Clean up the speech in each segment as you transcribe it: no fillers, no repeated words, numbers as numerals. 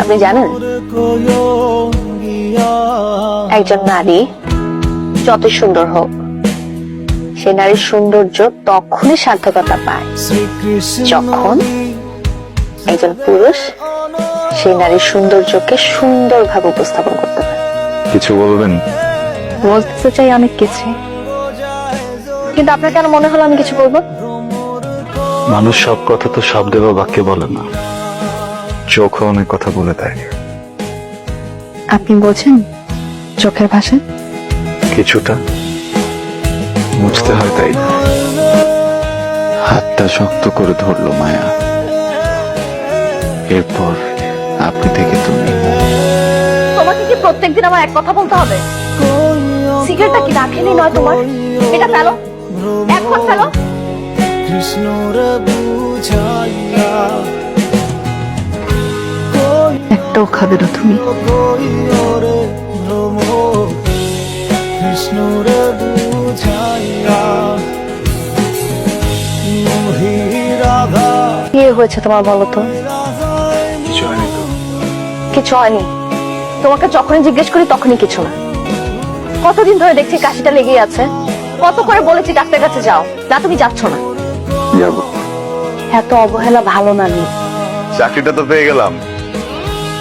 আপনি জানেন একজন নারী যত সুন্দর হোক সে নারীর সৌন্দর্য তখনই সার্থকতা পায় যখন একজন পুরুষ সেই নারীর সৌন্দর্যকে সুন্দরভাবে উপস্থাপন করতে পারে। কিছু বলবেন? বলতে চাই অনেক কিছু, কিন্তু আপনার কেন মনে হলো আমি কিছু বলবো? মানুষ সব কথা তো শব্দে বা বাক্যে বলে না, চোখও অনেক কথা বলে দেয়। আপনি বোঝেন চোখের ভাষা? কিছুটা বুঝতে হয়, তাই না? হাতটা শক্ত করে ধরলো মায়া, এরপর আপনি থেকে তুমি। তোমাকে কি প্রত্যেকদিন আমার এক কথা বলতে হবে? সিগারেটটা কি রাখেনি নয় তোমার? এটা ফেলো, এখন ফেলো। একটাও খাবে না তুমি। কি হয়েছে তোমার বলো তো? কিছু হয়নি তো? কিছু হয়নি। তোমাকে যখনই জিজ্ঞেস করি তখনই কিছু না। কতদিন ধরে দেখছি কাশিটা লেগেই আছে। কত করে বলেছি ডাক্তার কাছে যাও, না তুমি যাচ্ছ না। যাব। এত অবহেলা ভালো না নীল। চাকরিটা তো পেয়ে গেলাম।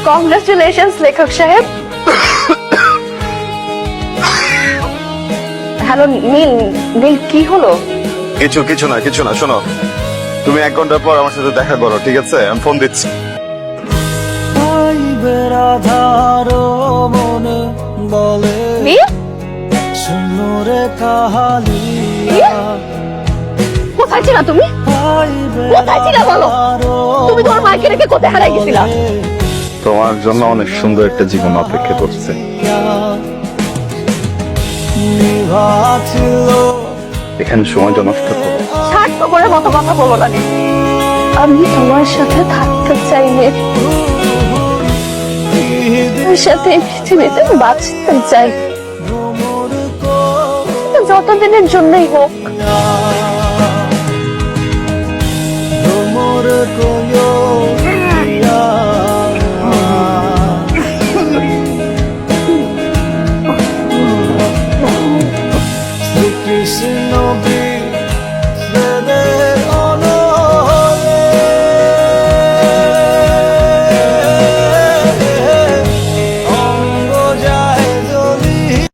কংগ্রাচুলেশনস লেখক সাহেব। হ্যালো নীল, নীল কি হলো? কিছু না শোনো, তুমি 1 ঘন্টা পর আমার সাথে দেখা করো, ঠিক আছে? আমি ফোন দিচ্ছি। নীল? কোথায় ছিলা তুমি? কোথায় ছিলা বলো? তুমি তোমার মাকে রেখে কোথায় হারাই গেছিলা? তোমার জন্য অনেক সুন্দর একটা জীবন অপেক্ষা করছে। এখানে সময়টা নষ্ট করো। স্বার্থপরের মতো কথা বলো না নীল। আমি তোমার সাথে থাকতে চাই নীল। তোমার সাথে এই পৃথিবীতে বাঁচতে চাই, যতদিনের জন্যই হোক। Krishna